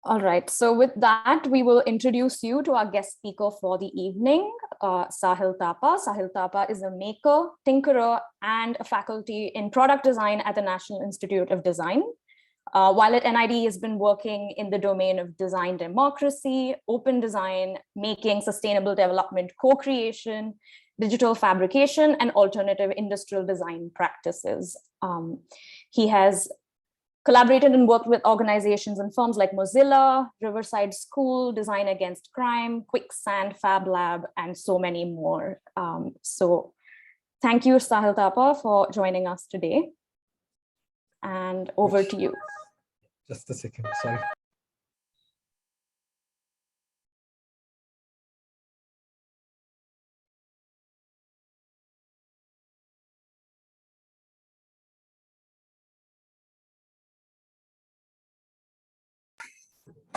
All right, so with that, we will introduce you to our guest speaker for the evening, Sahil Thapa. Sahil Thapa is a maker, tinkerer, and a faculty in product design at the National Institute of Design. While at NID, he has been working in the domain of design democracy, open design, making sustainable development co-creation, digital fabrication, and alternative industrial design practices. He has collaborated and worked with organizations and firms like Mozilla, Riverside School, Design Against Crime, Quicksand, Fab Lab, and so many more. So thank you, Sahil Thapa, for joining us today. And over to you. Just a second, sorry.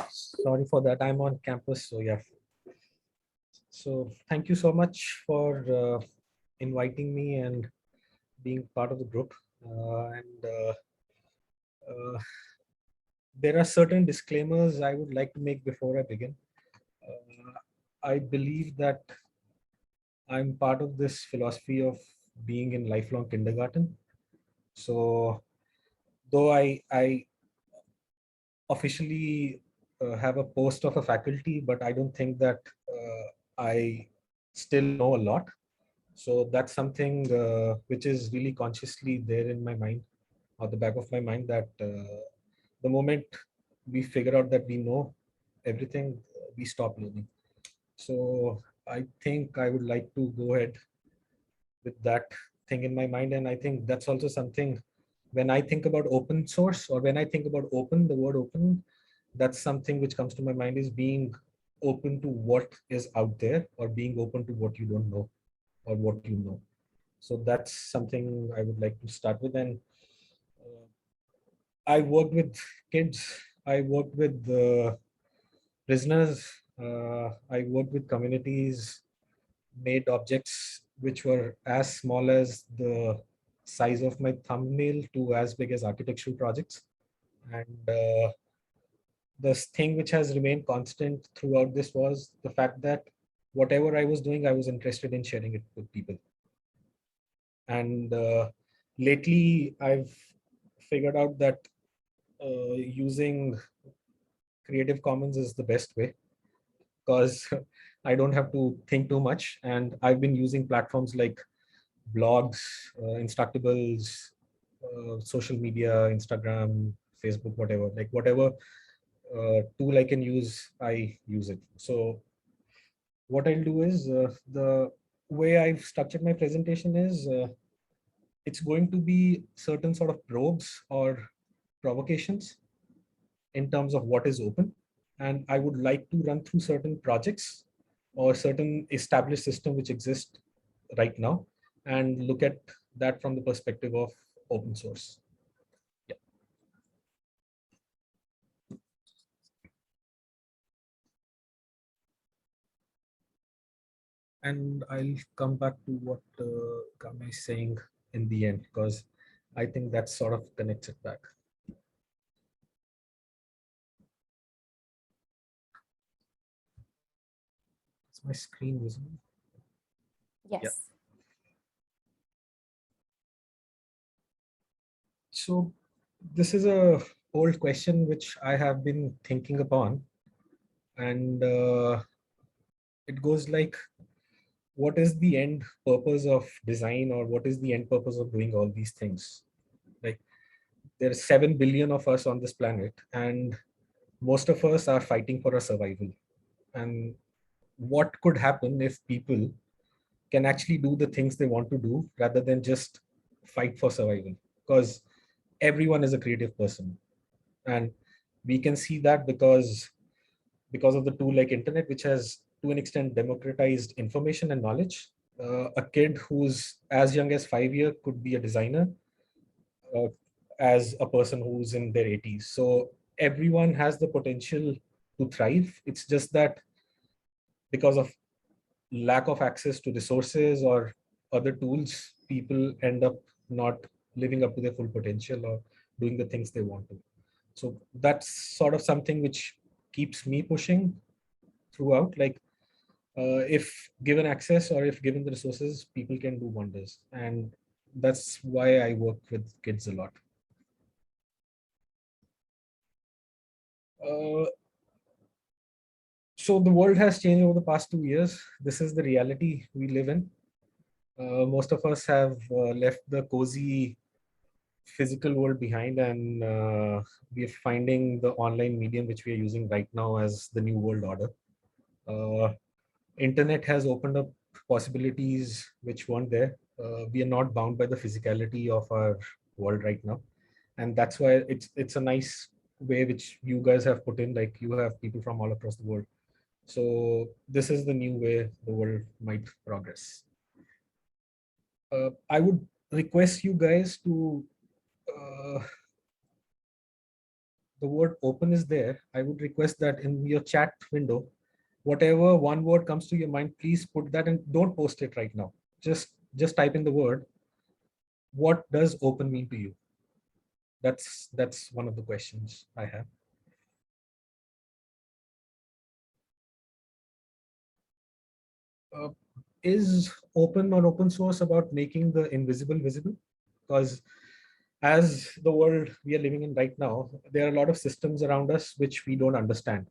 Sorry for that. I'm on campus, so yeah. So thank you so much for inviting me and being part of the group. There are certain disclaimers I would like to make before I begin. I believe that I'm part of this philosophy of being in lifelong kindergarten. So though I officially have a post of a faculty, but I don't think that I still know a lot. So that's something which is really consciously there in my mind, or the back of my mind, that the moment we figure out that we know everything, we stop learning. So I think I would like to go ahead with that thing in my mind. And I think that's also something, when I think about open source, or when I think about open, the word open, that's something which comes to my mind, is being open to what is out there, or being open to what you don't know or what you know. So that's something I would like to start with. And I worked with kids, I worked with prisoners, I worked with communities, made objects which were as small as the size of my thumbnail to as big as architectural projects. And this thing which has remained constant throughout this was the fact that whatever I was doing, I was interested in sharing it with people. And lately, I've figured out that using Creative Commons is the best way, because I don't have to think too much. And I've been using platforms like blogs, Instructables, social media, Instagram, Facebook, whatever, like whatever tool I can use, I use it. So what I'll do is, the way I've structured my presentation is, it's going to be certain sort of probes or provocations in terms of what is open. And I would like to run through certain projects or certain established system which exist right now, and look at that from the perspective of open source. Yeah. And I'll come back to what Kama is saying in the end, because I think that sort of connects it back. Is my screen visible? Yes. Yeah. So this is a old question which I have been thinking upon, and it goes like, what is the end purpose of design, or what is the end purpose of doing all these things? Like, there are 7 billion of us on this planet, and most of us are fighting for our survival. And what could happen if people can actually do the things they want to do rather than just fight for survival? Because everyone is a creative person, and we can see that because of the tool like internet, which has to an extent democratized information and knowledge. A kid who's as young as 5 years could be a designer, uh, as a person who's in their 80s. So everyone has the potential to thrive. It's just that because of lack of access to resources or other tools, people end up not living up to their full potential or doing the things they want to. So that's sort of something which keeps me pushing throughout. Like if given access or if given the resources, people can do wonders. And that's why I work with kids a lot. So the world has changed over the past 2 years. This is the reality we live in. Most of us have left the cozy physical world behind, and we are finding the online medium which we are using right now as the new world order. Uh, Internet has opened up possibilities which weren't there. We are not bound by the physicality of our world right now, and that's why it's a nice way which you guys have put in. Like you have people from all across the world, so this is the new way the world might progress. I would request you guys to, the word open is there. I would request that in your chat window, whatever one word comes to your mind, please put that and don't post it right now. Just type in the word. What does open mean to you? That's one of the questions I have. Is open or open source about making the invisible visible? Because as the world we are living in right now, there are a lot of systems around us which we don't understand.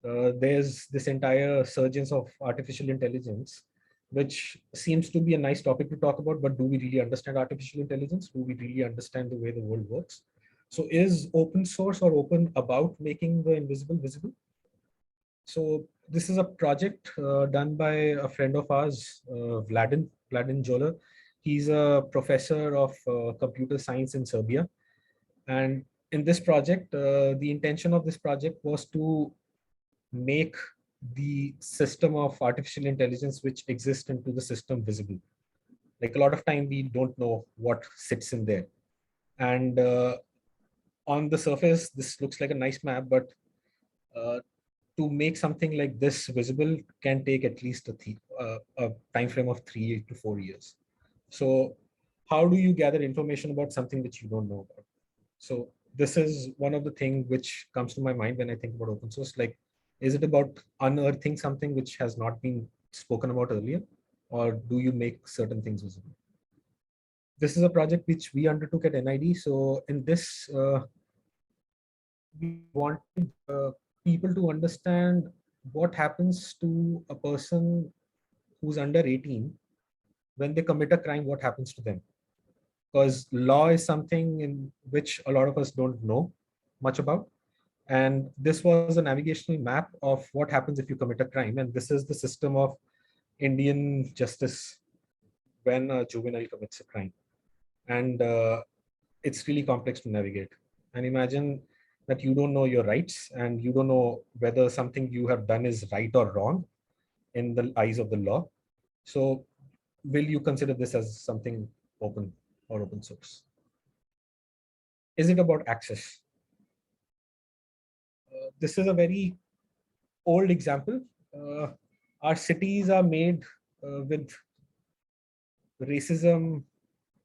There's this entire surgence of artificial intelligence, which seems to be a nice topic to talk about, but do we really understand artificial intelligence? Do we really understand the way the world works? So is open source or open about making the invisible visible? So this is a project done by a friend of ours, Vladin Jola. He's a professor of computer science in Serbia. And in this project, the intention of this project was to make the system of artificial intelligence which exists into the system visible. Like a lot of time we don't know what sits in there. And on the surface, this looks like a nice map, but to make something like this visible can take at least a time frame of 3 to 4 years. So how do you gather information about something which you don't know about? So this is one of the things which comes to my mind when I think about open source. Like, is it about unearthing something which has not been spoken about earlier, or do you make certain things visible? This is a project which we undertook at NID. So in this, we wanted people to understand what happens to a person who's under 18 when they commit a crime. What happens to them? Because law is something in which a lot of us don't know much about. And this was a navigational map of what happens if you commit a crime. And this is the system of Indian justice when a juvenile commits a crime. And it's really complex to navigate. And imagine that you don't know your rights and you don't know whether something you have done is right or wrong in the eyes of the law. So will you consider this as something open or open source? Is it about access? This is a very old example. Uh, our cities are made with racism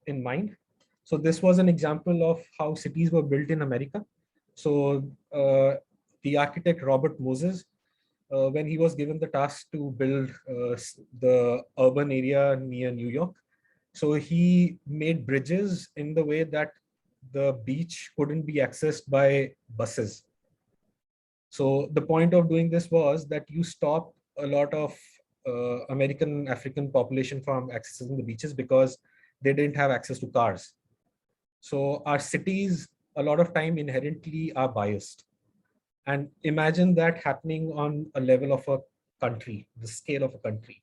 in mind. So this was an example of how cities were built in America. So the architect Robert Moses, when he was given the task to build the urban area near New York, so he made bridges in the way that the beach couldn't be accessed by buses. So the point of doing this was that you stop a lot of American African population from accessing the beaches because they didn't have access to cars. So our cities a lot of time inherently are biased. And imagine that happening on a level of a country, the scale of a country,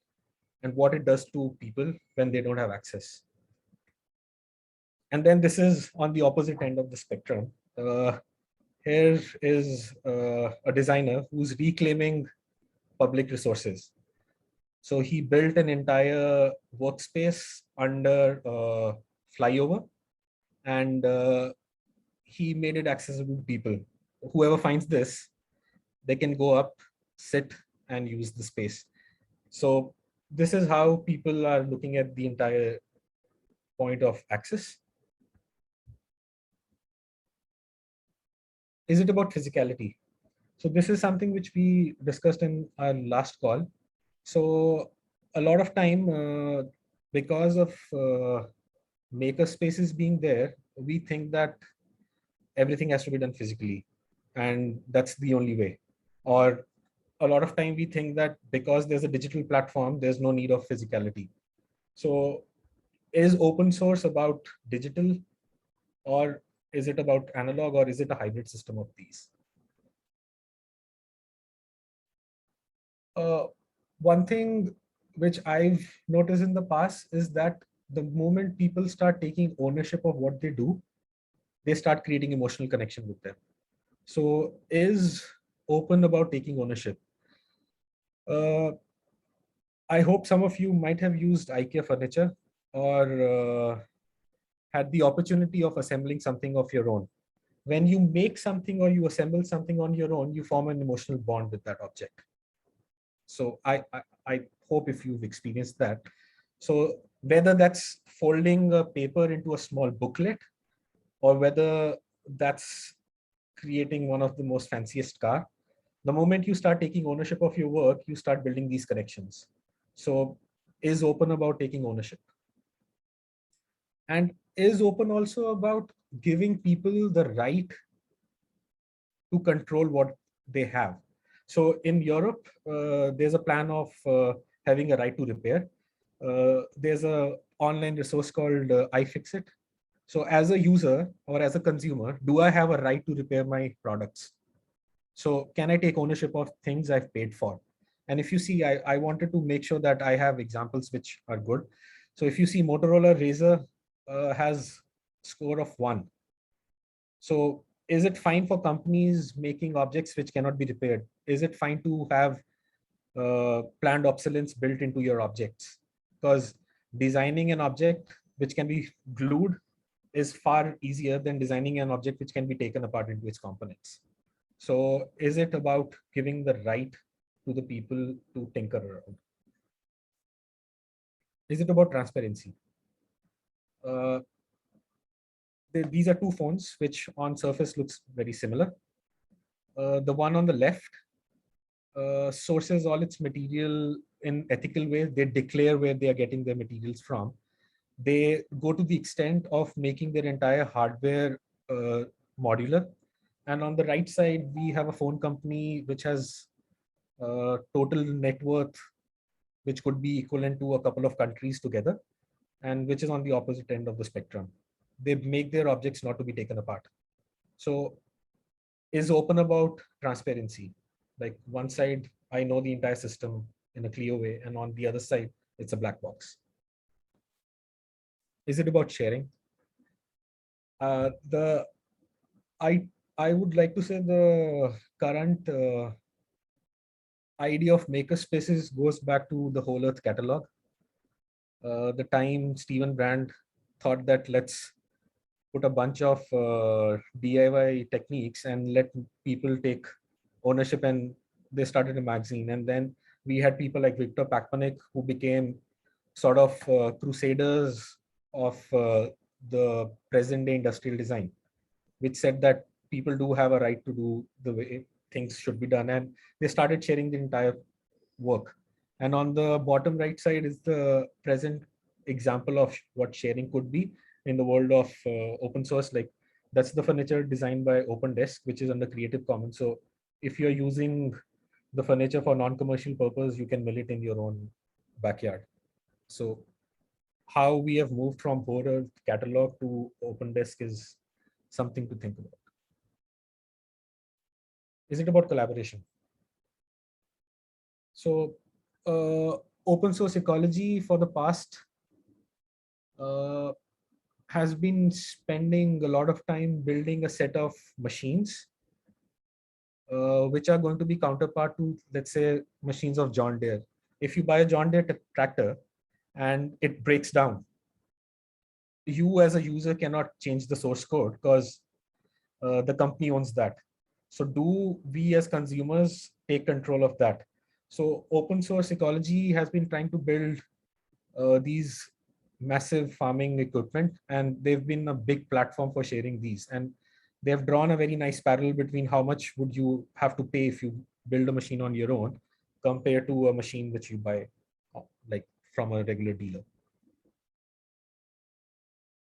and what it does to people when they don't have access. And then this is on the opposite end of the spectrum. Here is a designer who's reclaiming public resources. So he built an entire workspace under flyover, and he made it accessible to people. Whoever finds this, they can go up, sit, and use the space. So this is how people are looking at the entire point of access. Is it about physicality? So this is something which we discussed in our last call. So a lot of time, because of maker spaces being there, we think that everything has to be done physically, and that's the only way. Or a lot of time we think that because there's a digital platform, there's no need of physicality. So is open source about digital, or is it about analog, or is it a hybrid system of these? One thing which I've noticed in the past is that the moment people start taking ownership of what they do, they start creating emotional connection with them. So is open about taking ownership. Uh, I hope some of you might have used IKEA furniture, or had the opportunity of assembling something of your own. When you make something or you assemble something on your own, you form an emotional bond with that object. So I hope if you've experienced that. So whether that's folding a paper into a small booklet, or whether that's creating one of the most fanciest car, the moment you start taking ownership of your work, you start building these connections. So is open about taking ownership, and is open also about giving people the right to control what they have. So in Europe, there's a plan of having a right to repair. There's a online resource called iFixit. So as a user or as a consumer, do I have a right to repair my products? So can I take ownership of things I've paid for? And if you see, I wanted to make sure that I have examples which are good. So if you see, Motorola Razr has score of 1. So is it fine for companies making objects which cannot be repaired? Is it fine to have planned obsolescence built into your objects? Because designing an object which can be glued is far easier than designing an object which can be taken apart into its components. So is it about giving the right to the people to tinker around? Is it about transparency? Uh, these are two phones which on surface looks very similar. The one on the left sources all its material in ethical ways. They declare where they are getting their materials from. They go to the extent of making their entire hardware modular. And on the right side, we have a phone company which has total net worth, which could be equivalent to a couple of countries together, and which is on the opposite end of the spectrum. They make their objects not to be taken apart. So is open about transparency. Like one side, I know the entire system in a clear way, and on the other side, it's a black box. Is it about sharing? The I would like to say the current idea of maker spaces goes back to the Whole Earth catalog. The time Stephen Brand thought that let's put a bunch of DIY techniques and let people take ownership, and they started a magazine. And then we had people like Victor Pakmanik, who became sort of crusaders of the present day industrial design, which said that people do have a right to do the way things should be done. And they started sharing the entire work. And on the bottom right side is the present example of what sharing could be in the world of open source. Like that's the furniture designed by OpenDesk, which is under Creative Commons. So if you're using the furniture for non-commercial purpose, you can mill it in your own backyard. So how we have moved from Whole catalog to OpenDesk is something to think about. Is it about collaboration? So open source ecology for the past uh, has been spending a lot of time building a set of machines which are going to be counterpart to, let's say, machines of John Deere. If you buy a John Deere tractor and it breaks down, you as a user cannot change the source code because the company owns that. So do we as consumers take control of that? So open source ecology has been trying to build these massive farming equipment, and they've been a big platform for sharing these. And They have drawn a very nice parallel between how much would you have to pay if you build a machine on your own compared to a machine which you buy like from a regular dealer.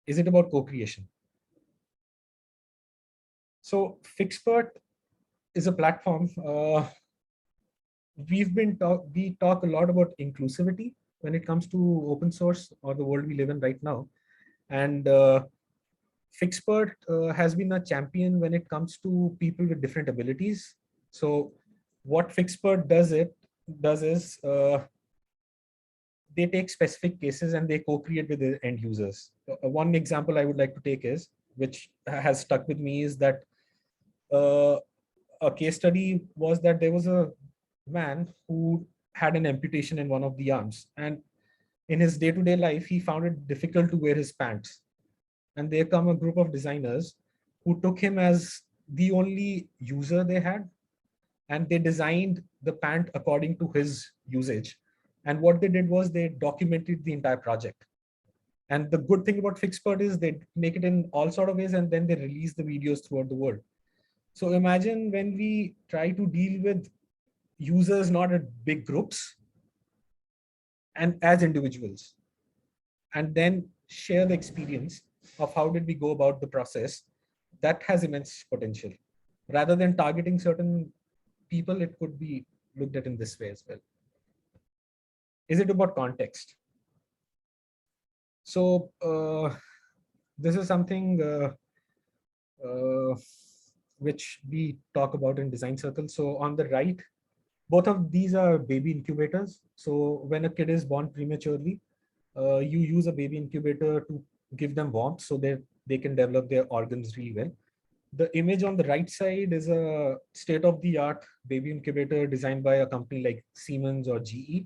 Is it about co-creation? So Fixpert is a platform. We talk a lot about inclusivity when it comes to open source or the world we live in right now. And Fixpert has been a champion when it comes to people with different abilities. So what Fixpert does is they take specific cases and they co-create with the end users. One example I would like to take is, which has stuck with me, is that uh, a case study was that there was a man who had an amputation in one of the arms, and in his day-to-day life he found it difficult to wear his pants. And there come a group of designers who took him as the only user they had, and they designed the pant according to his usage. And what they did was they documented the entire project. And the good thing about Fixpert is they make it in all sort of ways, and then they release the videos throughout the world. So imagine when we try to deal with users not at big groups and as individuals, and then share the experience of how did we go about the process, that has immense potential. Rather than targeting certain people, it could be looked at in this way as well. Is it about context? So this is something which we talk about in design circles. So on the right, both of these are baby incubators. So when a kid is born prematurely, you use a baby incubator to give them warmth so that they can develop their organs really well. The image on the right side is a state-of-the-art baby incubator designed by a company like Siemens or GE.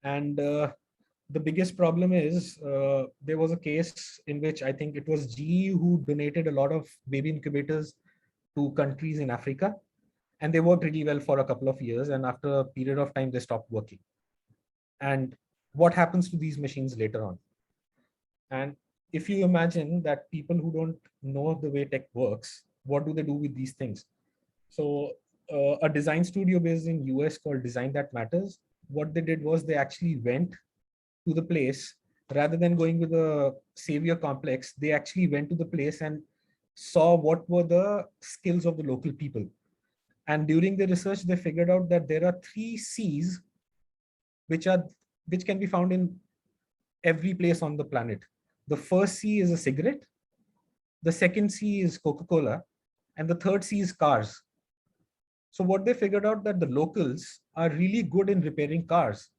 And the biggest problem is there was a case in which I think it was GE who donated a lot of baby incubators to countries in Africa. And they worked really well for a couple of years. And after a period of time, they stopped working. And what happens to these machines later on? And if you imagine that people who don't know the way tech works, what do they do with these things? So a design studio based in US called Design That Matters, what they did was they actually went to the place. Rather than going with a savior complex, they actually went to the place and saw what were the skills of the local people. And during the research, they figured out that there are 3 C's which can be found in every place on the planet. The first C is a cigarette, the second C is Coca-Cola, and the third C is cars. So what they figured out that the locals are really good in repairing cars.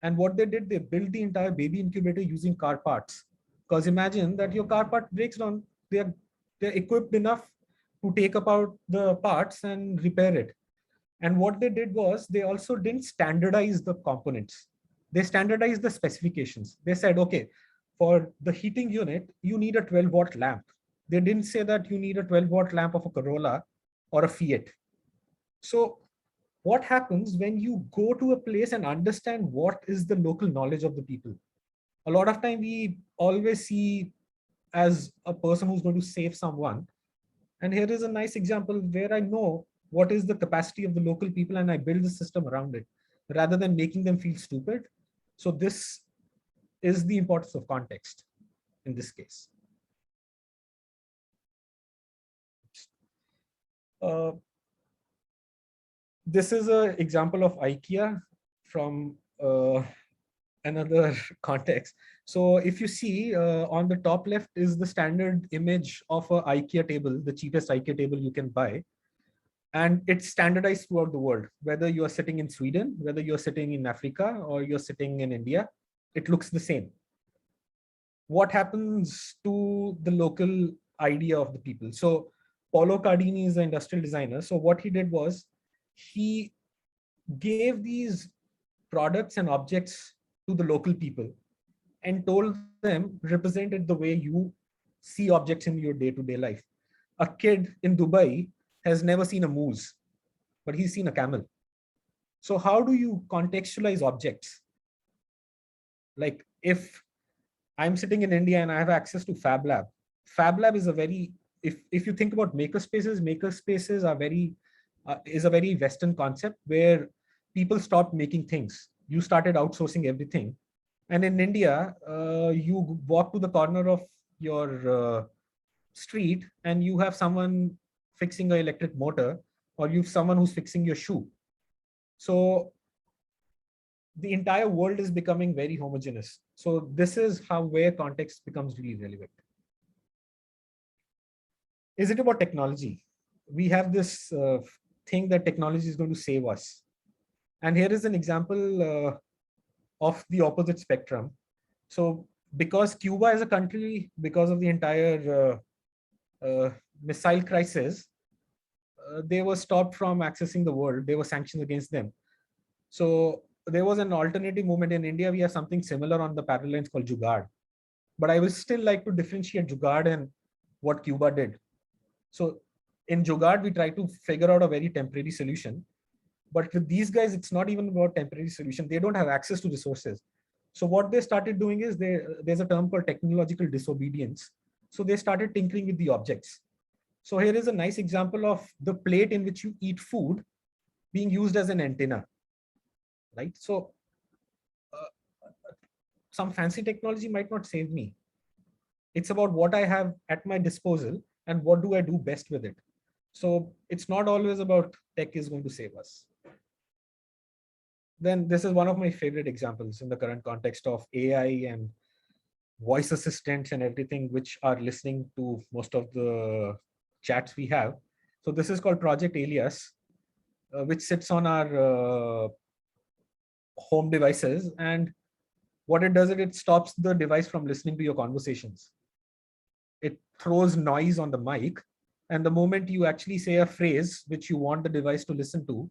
And what they did, they built the entire baby incubator using car parts. Because imagine that your car part breaks down, they're equipped enough to take apart the parts and repair it. And what they did was they also didn't standardize the components. They standardized the specifications. They said, okay, for the heating unit, you need a 12-watt lamp. They didn't say that you need a 12-watt lamp of a Corolla or a Fiat. So what happens when you go to a place and understand what is the local knowledge of the people? A lot of time we always see as a person who's going to save someone. And here is a nice example where I know what is the capacity of the local people and I build the system around it rather than making them feel stupid. So this is the importance of context in this case. This is an example of IKEA from another context. So if you see on the top left is the standard image of a IKEA table, the cheapest IKEA table you can buy. And it's standardized throughout the world, whether you're sitting in Sweden, whether you're sitting in Africa, or you're sitting in India, it looks the same. What happens to the local idea of the people? So Paolo Cardini is an industrial designer. So what he did was he gave these products and objects to the local people and told them represent it the way you see objects in your day-to-day life. A kid in Dubai has never seen a moose, but he's seen a camel. So how do you contextualize objects? Like if I'm sitting in India and I have access to Fab Lab. Fab Lab is a very if you think about makerspaces are is a very Western concept where people stopped making things. You started outsourcing everything. And in India, you walk to the corner of your street and you have someone fixing an electric motor, or you have someone who's fixing your shoe. So the entire world is becoming very homogeneous. So this is how where context becomes really relevant. Is it about technology? We have this thing that technology is going to save us. And here is an example of the opposite spectrum. So because Cuba is a country, because of the entire missile crisis, they were stopped from accessing the world. There were sanctions against them. So there was an alternative movement in India. We have something similar on the parallel lines called Jugaad. But I would still like to differentiate Jugaad and what Cuba did. So in Jugaad, we try to figure out a very temporary solution. But with these guys, it's not even about temporary solution. They don't have access to resources. So what they started doing is there's a term called technological disobedience. So they started tinkering with the objects. So here is a nice example of the plate in which you eat food being used as an antenna, right? So some fancy technology might not save me. It's about what I have at my disposal and what do I do best with it. So it's not always about tech is going to save us. Then this is one of my favorite examples in the current context of AI and voice assistants and everything, which are listening to most of the chats we have. So this is called Project Alias, which sits on our home devices. And what it does is it stops the device from listening to your conversations. It throws noise on the mic. And the moment you actually say a phrase which you want the device to listen to,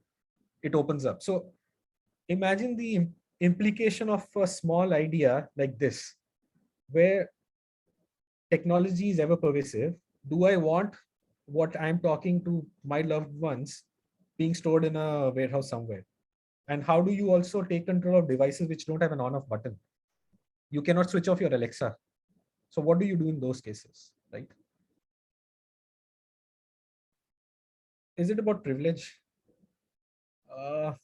it opens up. So imagine the implication of a small idea like this, where technology is ever pervasive. Do I want what I'm talking to my loved ones being stored in a warehouse somewhere? And how do you also take control of devices which don't have an on-off button? You cannot switch off your Alexa. So what do you do in those cases, right? Is it about privilege? A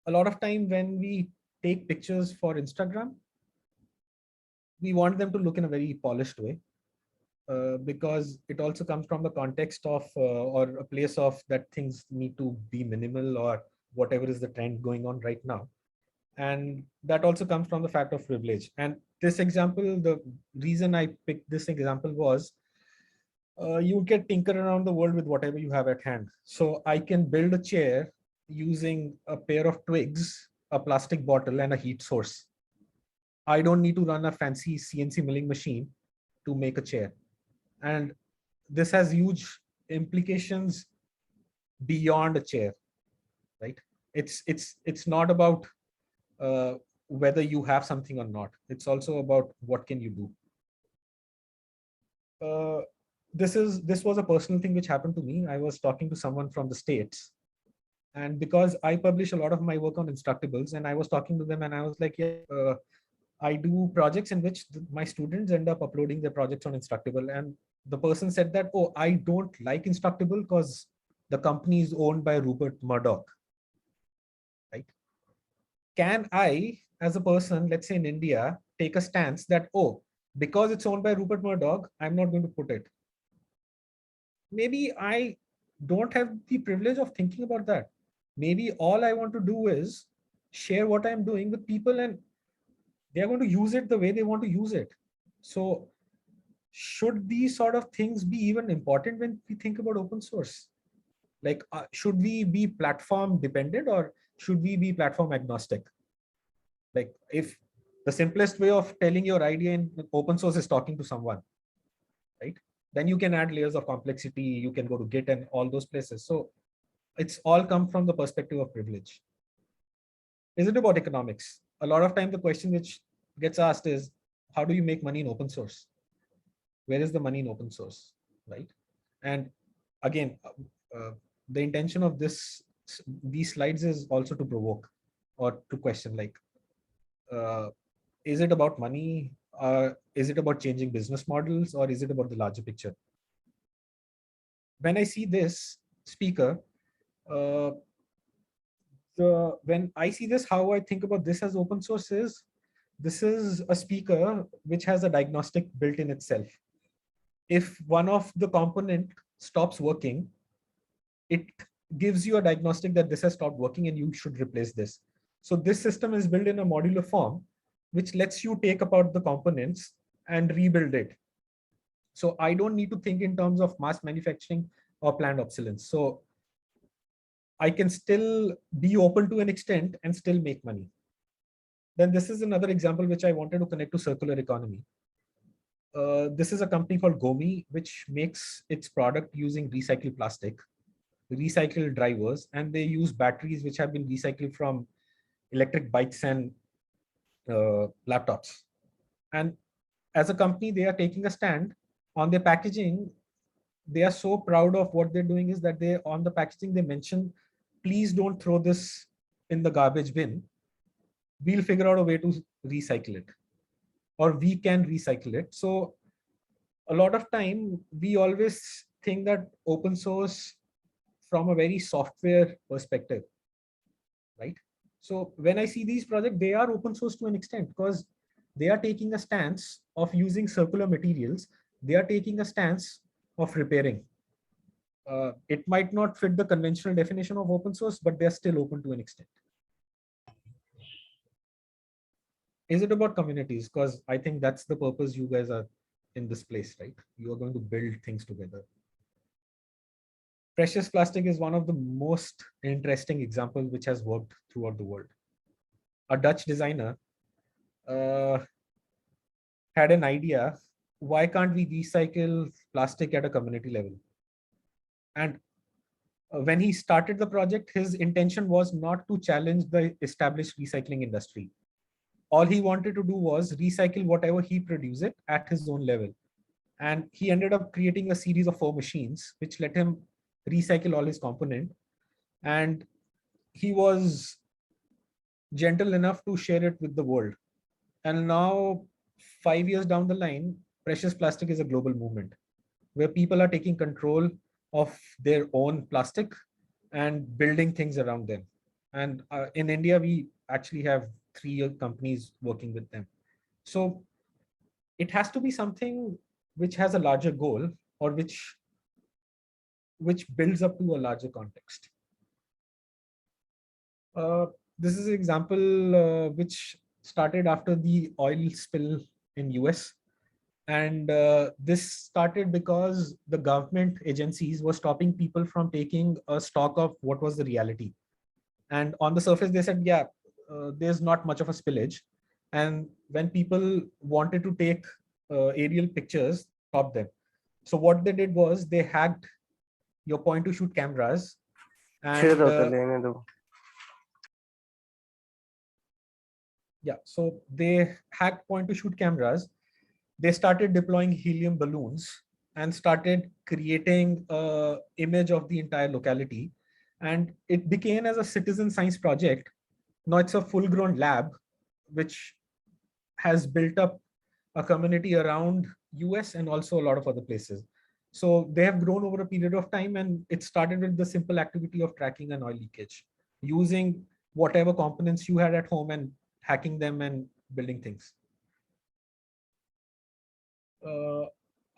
lot of time when we take pictures for Instagram, we want them to look in a very polished way, because it also comes from the context of or a place of that things need to be minimal or whatever is the trend going on right now. And that also comes from the fact of privilege. And this example, the reason I picked this example was you get tinker around the world with whatever you have at hand. So I can build a chair using a pair of twigs, a plastic bottle, and a heat source. I don't need to run a fancy CNC milling machine to make a chair. And this has huge implications beyond a chair, right? It's not about whether you have something or not. It's also about what can you do. This was a personal thing which happened to me. I was talking to someone from the States, and because I publish a lot of my work on Instructables, and I was talking to them and I was like, yeah, I do projects in which my students end up uploading their projects on Instructable. And the person said that, oh, I don't like Instructable because the company is owned by Rupert Murdoch, right? Can I, as a person, let's say in India, take a stance that, oh, because it's owned by Rupert Murdoch, I'm not going to put it? Maybe I don't have the privilege of thinking about that. Maybe all I want to do is share what I'm doing with people, and they're going to use it the way they want to use it. So should these sort of things be even important when we think about open source? Like, should we be platform dependent or should we be platform agnostic? Like, if the simplest way of telling your idea in open source is talking to someone, right? Then you can add layers of complexity. You can go to Git and all those places. So it's all come from the perspective of privilege. Is it about economics? A lot of time the question which gets asked is, how do you make money in open source? Where is the money in open source, right? And again, the intention of these slides is also to provoke or to question, like, is it about money? Is it about changing business models, or is it about the larger picture? When I see this speaker, uh, when I see this, how I think about this as open source is, this is a speaker which has a diagnostic built in itself. If one of the component stops working, it gives you a diagnostic that this has stopped working and you should replace this. So this system is built in a modular form, which lets you take apart the components and rebuild it. So I don't need to think in terms of mass manufacturing or planned obsolescence. So I can still be open to an extent and still make money. Then this is another example which I wanted to connect to circular economy. This is a company called Gomi, which makes its product using recycled plastic, recycled drivers, and they use batteries which have been recycled from electric bikes and laptops. And as a company, they are taking a stand on their packaging. They are so proud of what they're doing is that they, on the packaging, they mention, please don't throw this in the garbage bin. We'll figure out a way to recycle it, or we can recycle it. So a lot of time we always think that open source from a very software perspective, right? So when I see these projects, they are open source to an extent because they are taking a stance of using circular materials. They are taking a stance of repairing. It might not fit the conventional definition of open source, but they're still open to an extent. Is it about communities? Because I think that's the purpose you guys are in this place, right? You are going to build things together. Precious plastic is one of the most interesting examples which has worked throughout the world. A Dutch designer had an idea, why can't we recycle plastic at a community level? And when he started the project, his intention was not to challenge the established recycling industry. All he wanted to do was recycle whatever he produced it at his own level. And he ended up creating a series of 4 machines, which let him recycle all his component. And he was gentle enough to share it with the world. And now, 5 years down the line, precious plastic is a global movement where people are taking control of their own plastic and building things around them. And in India, we actually have 3 companies working with them. So it has to be something which has a larger goal, or which builds up to a larger context. This is an example which started after the oil spill in US. And this started because the government agencies were stopping people from taking a stock of what was the reality. And on the surface, they said, yeah, there's not much of a spillage. And when people wanted to take aerial pictures, stop them. So what they did was they hacked your point to shoot cameras. And yeah, so they hacked point to shoot cameras. They started deploying helium balloons and started creating an image of the entire locality. And it became as a citizen science project. Now it's a full-grown lab, which has built up a community around US and also a lot of other places. So they have grown over a period of time, and it started with the simple activity of tracking an oil leakage, using whatever components you had at home and hacking them and building things.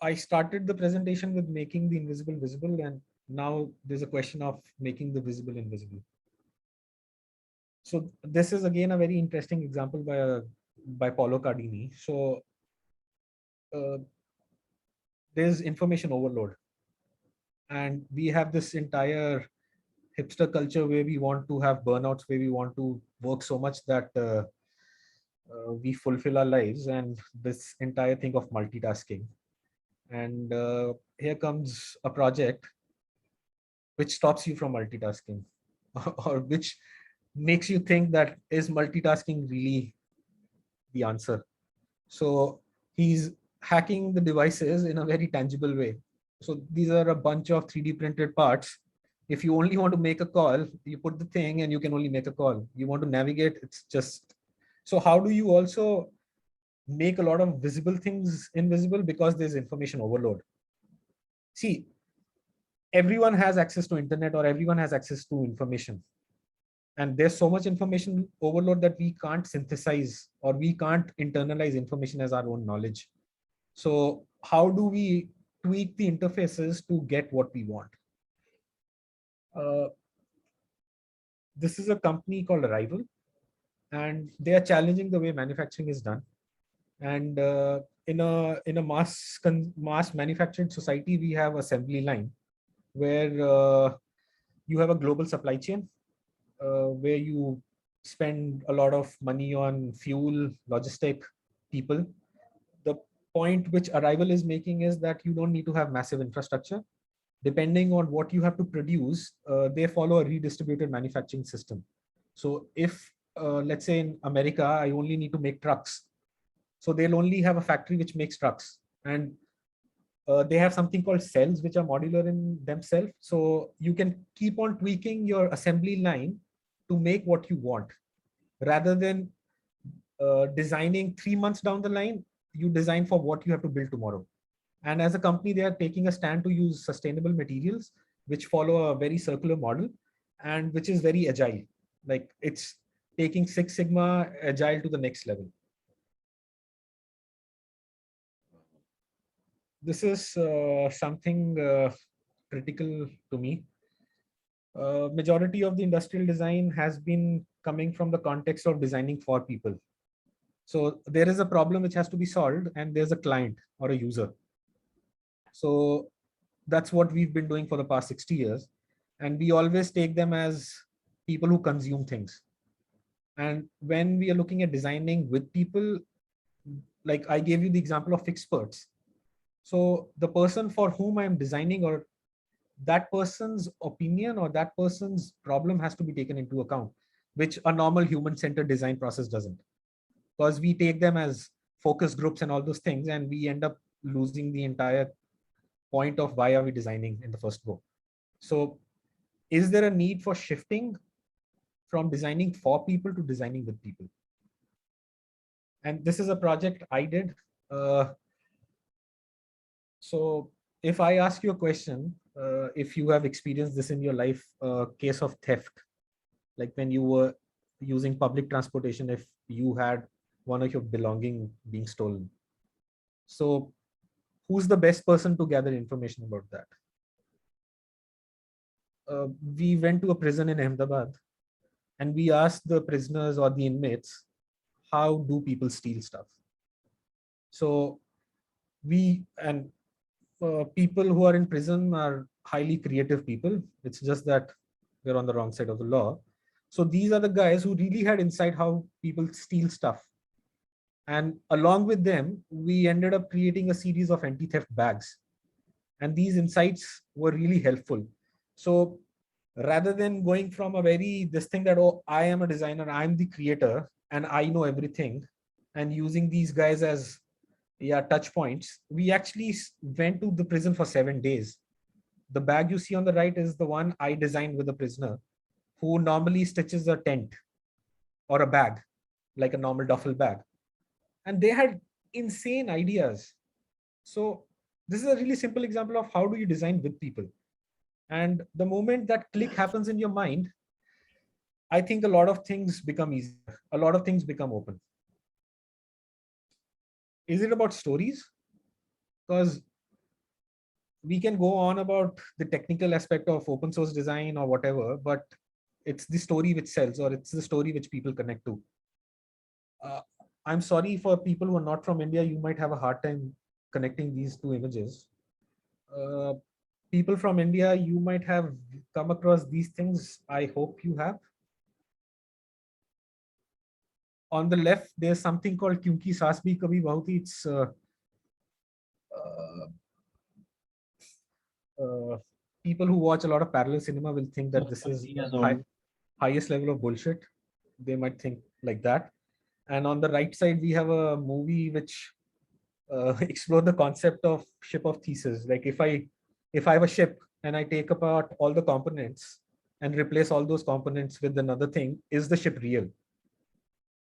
I started the presentation with making the invisible visible, and now there's a question of making the visible invisible. So this is again a very interesting example by Paulo Cardini. So there's information overload, and we have this entire hipster culture where we want to have burnouts, where we want to work so much that we fulfill our lives, and this entire thing of multitasking. And here comes a project which stops you from multitasking, or which makes you think that is multitasking really the answer. So he's hacking the devices in a very tangible way. So these are a bunch of 3D printed parts. If you only want to make a call, you put the thing and you can only make a call. You want to navigate, it's just. So how do you also make a lot of visible things invisible because there's information overload. See, everyone has access to internet or everyone has access to information. And there's so much information overload that we can't synthesize or we can't internalize information as our own knowledge. So how do we tweak the interfaces to get what we want? This is a company called Arrival, and they are challenging the way manufacturing is done. And in a mass manufactured society, we have assembly line where you have a global supply chain where you spend a lot of money on fuel, logistic, people. The point which Arrival is making is that you don't need to have massive infrastructure. Depending on what you have to produce, they follow a redistributed manufacturing system. So if, let's say in America, I only need to make trucks. So they'll only have a factory which makes trucks. And they have something called cells, which are modular in themselves. So you can keep on tweaking your assembly line to make what you want. Rather than designing 3 months down the line, you design for what you have to build tomorrow. And as a company, they are taking a stand to use sustainable materials, which follow a very circular model and which is very agile. Like it's taking Six Sigma agile to the next level. This is something critical to me. Majority of the industrial design has been coming from the context of designing for people. So there is a problem which has to be solved and there's a client or a user. So that's what we've been doing for the past 60 years. And we always take them as people who consume things. And when we are looking at designing with people, like I gave you the example of experts. So the person for whom I'm designing, or that person's opinion or that person's problem has to be taken into account, which a normal human-centered design process doesn't. Because we take them as focus groups and all those things, and we end up losing the entire point of why are we designing in the first go. So is there a need for shifting from designing for people to designing with people? And this is a project I did. So if I ask you a question, if you have experienced this in your life, case of theft, like when you were using public transportation, if you had one of your belonging being stolen. So who's the best person to gather information about that? We went to a prison in Ahmedabad and we asked the prisoners or the inmates, how do people steal stuff? So people who are in prison are highly creative people. It's just that they're on the wrong side of the law. So these are the guys who really had insight how people steal stuff. And along with them, we ended up creating a series of anti-theft bags. And these insights were really helpful. So rather than going from a this thing that, oh, I am a designer, I'm the creator, and I know everything, and using these guys as touch points, we actually went to the prison for 7 days. The bag you see on the right is the one I designed with a prisoner who normally stitches a tent or a bag, like a normal duffel bag. And they had insane ideas. So this is a really simple example of how do you design with people. And the moment that click happens in your mind, I think a lot of things become easier. A lot of things become open. Is it about stories? Because we can go on about the technical aspect of open source design or whatever, but it's the story which sells, or it's the story which people connect to. I'm sorry for people who are not from India, you might have a hard time connecting these two images. People from India, you might have come across these things. I hope you have. On the left, there's something called Kyunki Saas Bhi Kabhi Bahu Thi. It's people who watch a lot of parallel cinema will think that this is highest level of bullshit. They might think like that. And on the right side, we have a movie which explore the concept of ship of Theseus. Like if I have a ship and I take apart all the components and replace all those components with another thing, is the ship real?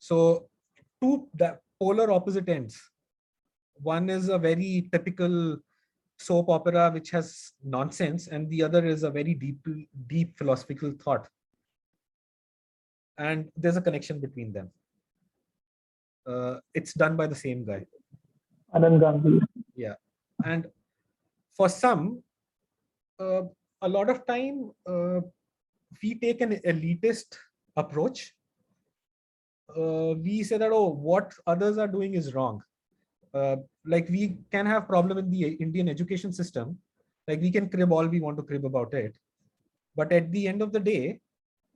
So polar opposite ends. One is a very typical soap opera which has nonsense, and the other is a very deep philosophical thought. And there's a connection between them. It's done by the same guy. Anand Gandhi. Yeah. And for some, a lot of time, we take an elitist approach. We say that, oh, what others are doing is wrong. Like we can have problem in the Indian education system. Like we can crib all we want to crib about it. But at the end of the day,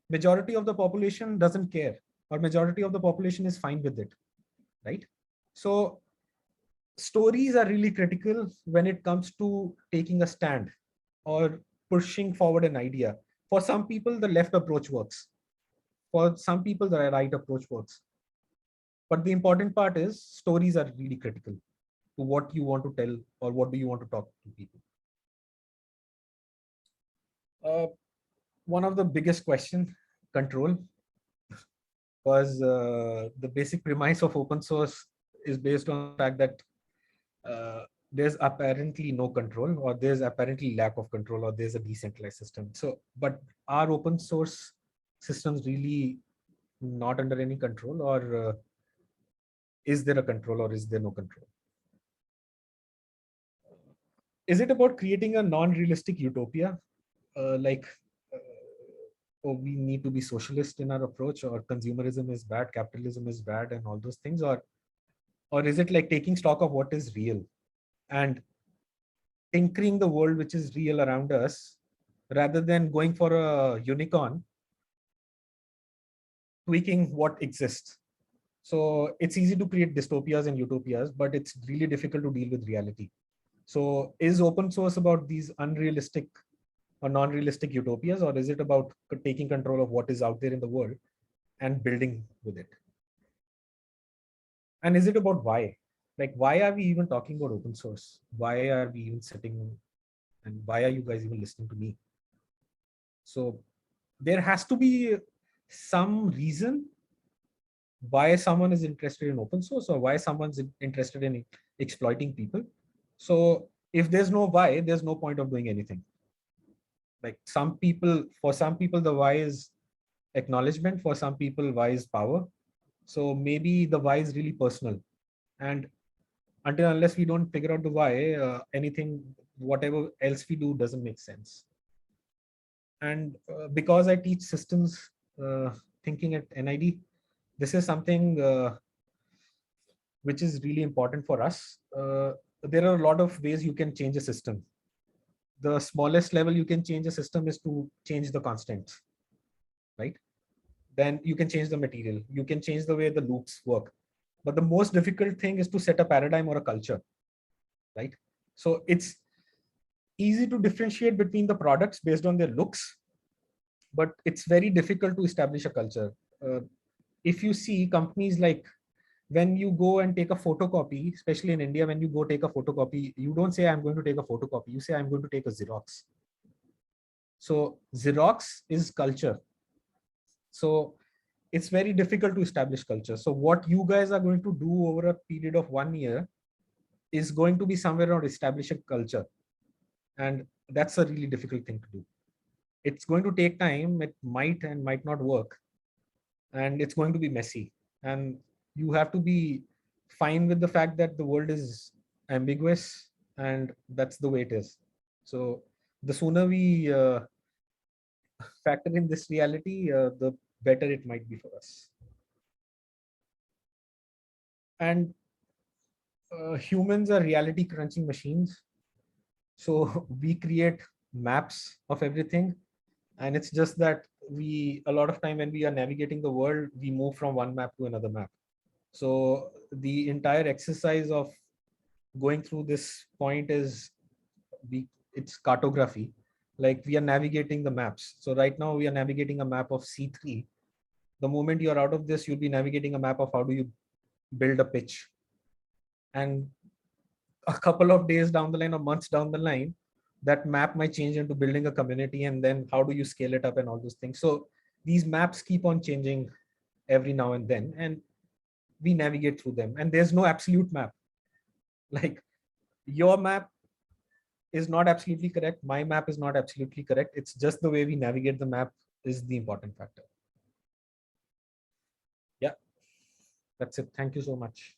majority of the population doesn't care, or majority of the population is fine with it, right? So stories are really critical when it comes to taking a stand or pushing forward an idea. For some people, the left approach works. For some people, the right approach works. But the important part is stories are really critical to what you want to tell or what do you want to talk to people. One of the biggest question, control, because the basic premise of open source is based on the fact that there's apparently no control, or there's apparently lack of control, or there's a decentralized system. So, but are open source systems really not under any control, or is there a control, or is there no control? Is it about creating a non-realistic utopia? Oh, we need to be socialist in our approach, or consumerism is bad, capitalism is bad, and all those things, or is it like taking stock of what is real and tinkering the world which is real around us, rather than going for a unicorn, tweaking what exists? So it's easy to create dystopias and utopias, but it's really difficult to deal with reality. So is open source about these unrealistic or non-realistic utopias, or is it about taking control of what is out there in the world and building with it? And is it about why? Like, why are we even talking about open source? Why are we even sitting, and why are you guys even listening to me? So there has to be some reason why someone is interested in open source, or why someone's interested in exploiting people. So if there's no why, there's no point of doing anything. Like for some people, the why is acknowledgement. For some people, why is power. So maybe the why is really personal. And unless we don't figure out the why, whatever else we do doesn't make sense. And because I teach systems thinking at NID, this is something which is really important for us. There are a lot of ways you can change a system. The smallest level you can change a system is to change the constants, right? Then you can change the material. You can change the way the loops work. But the most difficult thing is to set a paradigm or a culture, right? So it's easy to differentiate between the products based on their looks, but it's very difficult to establish a culture. If you see companies like, when you go and take a photocopy, especially in India, when you go take a photocopy, you don't say, I'm going to take a photocopy. You say, I'm going to take a Xerox. So Xerox is culture. So it's very difficult to establish culture. So what you guys are going to do over a period of 1 year is going to be somewhere around establishing culture. And that's a really difficult thing to do. It's going to take time. It might and might not work. And it's going to be messy. And you have to be fine with the fact that the world is ambiguous, and that's the way it is. So the sooner we factor in this reality, the better it might be for us. And humans are reality crunching machines. So we create maps of everything. And it's just that a lot of time when we are navigating the world, we move from one map to another map. So the entire exercise of going through this point is it's cartography. Like we are navigating the maps. So right now we are navigating a map of C3. The moment you're out of this, you'll be navigating a map of how do you build a pitch. And a couple of days down the line or months down the line, that map might change into building a community, and then how do you scale it up and all those things. So these maps keep on changing every now and then. And we navigate through them. And there's no absolute map. Like your map is not absolutely correct. My map is not absolutely correct. It's just the way we navigate the map is the important factor. Yeah, that's it. Thank you so much.